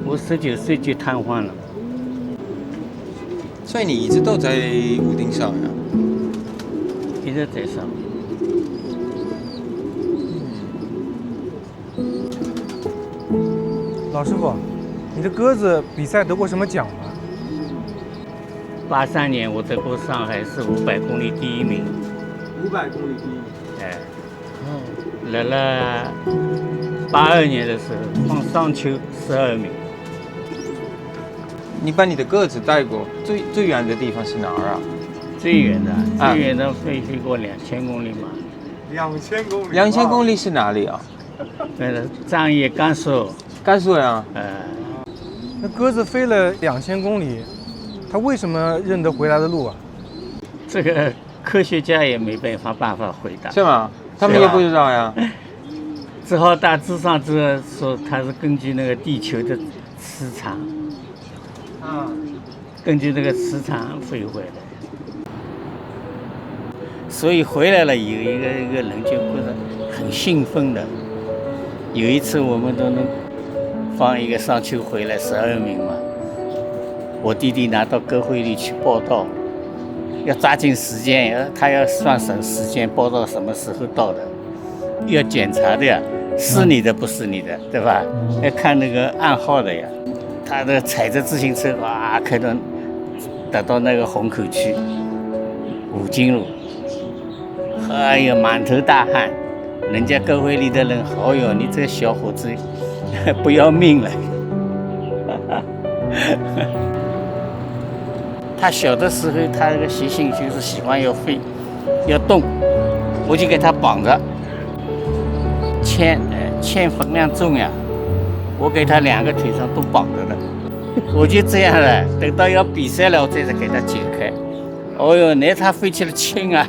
我19岁就瘫痪了，所以你一直都在屋顶上呀？一直在上。老师傅，你的鸽子比赛得过什么奖吗83年我得过上海市500公里第1名。？500公里第一。哎，来了82年的时候放上丘12名。你把你的鸽子带过最远的地方是哪儿啊？最远的飞过2000公里嘛。2000公里。2000公里是哪里啊？张掖甘肃。甘肃呀。那鸽子飞了2000公里，它为什么认得回来的路啊？这个科学家也没办法回答。是吗？他们也不知道呀。只好大致上说它是根据那个地球的磁场，根据那个磁场飞回来。所以回来了以后，一个人就觉得很兴奋的。有一次我们都能放一个上丘回来12名嘛，我弟弟拿到歌会里去报道，要抓紧时间，他要算省时间，报道什么时候到的，要检查的呀，是你的不是你的，对吧？要看那个暗号的呀。他的踩着自行车开到打到那个虹口区5金路，哎呀，满头大汗。人家歌会里的人，好哟，你这个小伙子不要命了。他小的时候，他这个习性就是喜欢要飞，要动，我就给他绑着，铅分量重呀，我给他2个腿上都绑着的，我就这样了。等到要比赛了，我再给他解开。哦哟，那他飞起来轻啊！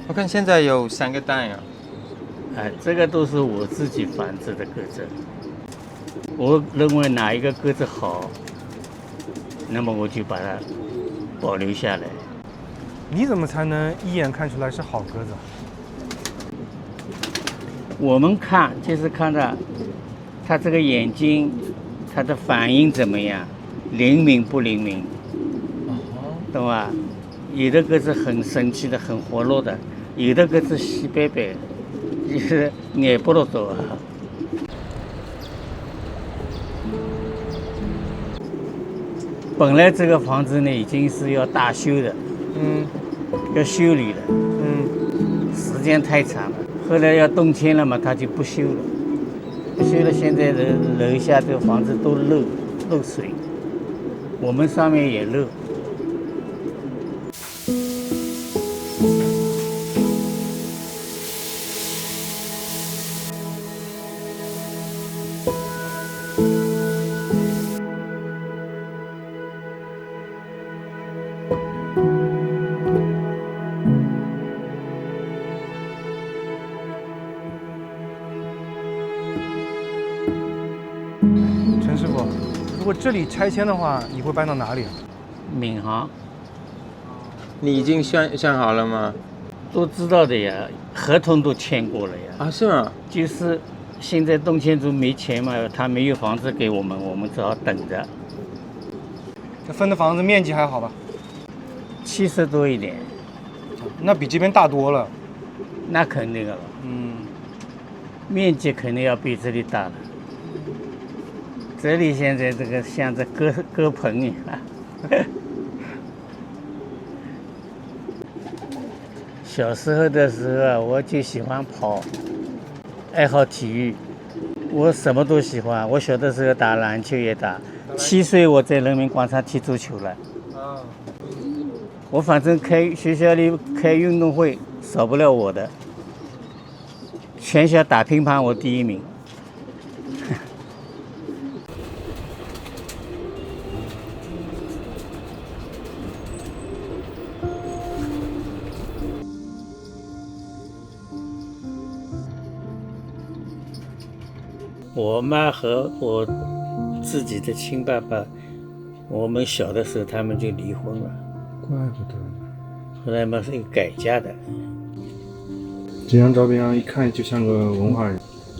我看现在有3个蛋呀。这个都是我自己繁殖的鸽子。我认为哪一个鸽子好，那么我就把它保留下来。你怎么才能一眼看出来是好鸽子？我们看就是看它这个眼睛，它的反应怎么样，灵敏不灵敏，懂吧？有的鸽子很生气的，很活络的，有的鸽子细白白的，就是眼不落走啊。本来这个房子呢已经是要大修的，要修理的，时间太长了。后来要动迁了嘛，他就不修了，不修了。现在的楼下这个房子都漏水，我们上面也漏。陈师傅，如果这里拆迁的话，你会搬到哪里啊？闵行你已经选好了吗？都知道的呀，合同都签过了呀。啊，是吗？就是现在动迁组没钱嘛，他没有房子给我们，我们只好等着。这分的房子面积还好吧70多一点，那比这边大多了。那肯定的了。面积肯定要比这里大了。这里现在这个像这割棚一样。小时候的时候啊，我就喜欢跑，爱好体育，我什么都喜欢。我小的时候打篮球也打，7岁我在人民广场踢足球了。我反正学校里开运动会少不了我的，全校打乒乓我第1名。我妈和我自己的亲爸爸，我们小的时候他们就离婚了。怪不得。后来嘛是一个改嫁的。这张照片一看就像个文化人。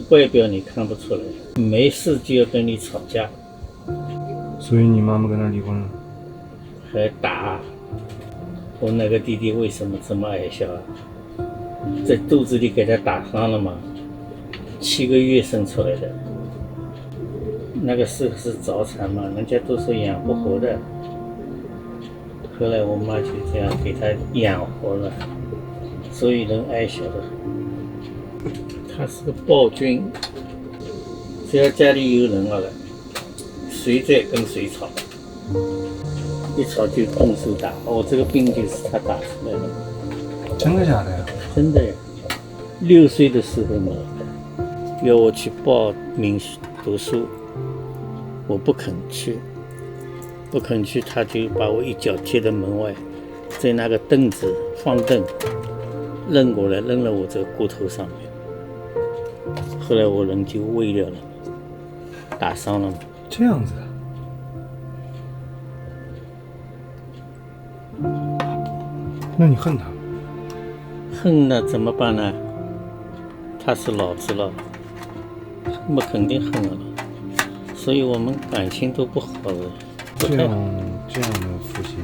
外表你看不出来，没事就要跟你吵架。所以你妈妈跟他离婚了？还打。我那个弟弟为什么这么矮小啊？在肚子里给他打伤了嘛，7个月生出来的。那个时候是早产嘛，人家都说养不活的。后来我妈就这样给他养活了，所以人矮小的很。他是个暴君，只要家里有人了，谁在跟谁吵，一吵就动手打。这个病就是他打出来的。真的假的呀？真的呀。6岁的时候嘛，要我去报名读书，我不肯去，他就把我一脚踢到门外，在那个凳子方凳扔过来，扔了我这个骨头上面。后来我人就萎了了，打伤了嘛。这样子的？那你恨他？恨了怎么办呢？他是老子了，那么肯定恨了，所以我们感情都不好了。这样的父亲，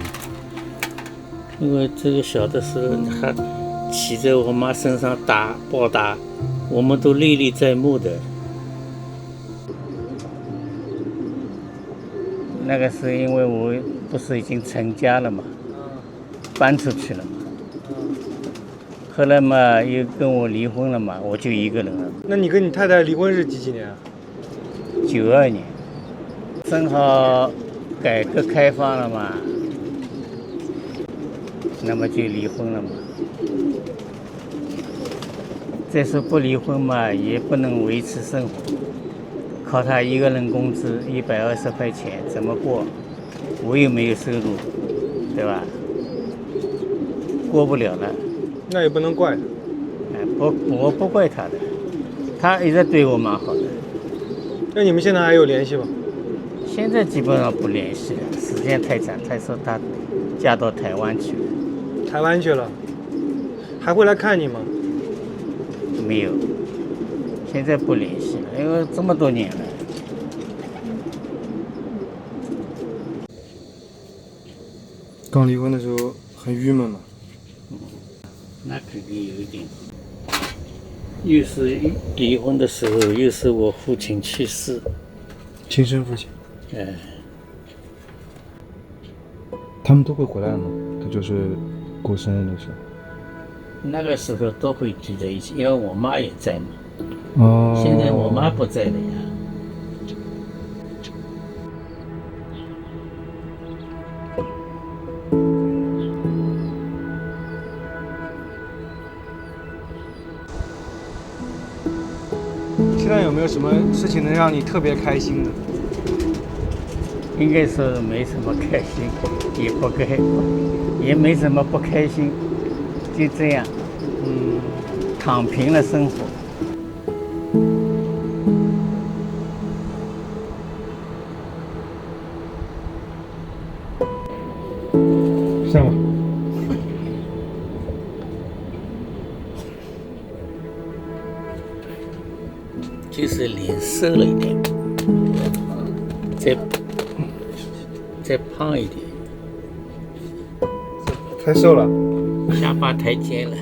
因为这个小的时候他骑在我妈身上暴打，我们都历历在目的。那个时候因为我不是已经成家了嘛，搬出去了嘛，后来嘛又跟我离婚了嘛，我就一个人了。那你跟你太太离婚是几年啊？92年，正好改革开放了嘛，那么就离婚了嘛。再说不离婚嘛，也不能维持生活，靠他一个人工资120块钱怎么过？我又没有收入，对吧？过不了了。那也不能怪他。我不怪他的，他一直对我蛮好的。那你们现在还有联系吗？现在基本上不联系了，时间太长。他说他嫁到台湾去了。台湾去了？还会来看你吗？没有，现在不联系了，因为这么多年了。刚离婚的时候很郁闷嘛。那肯定有一点。又是离婚的时候，又是我父亲去世。亲生父亲。哎。他们都会回来吗？他就是过生日的时候。那个时候都会聚在一起，因为我妈也在嘛。哦。现在我妈不在了呀。现在有没有什么事情能让你特别开心的？应该说没什么开心，也没什么不开心，就这样，躺平了生活。上吧。就是脸瘦了一点，再胖一点，太瘦了，下巴太尖了。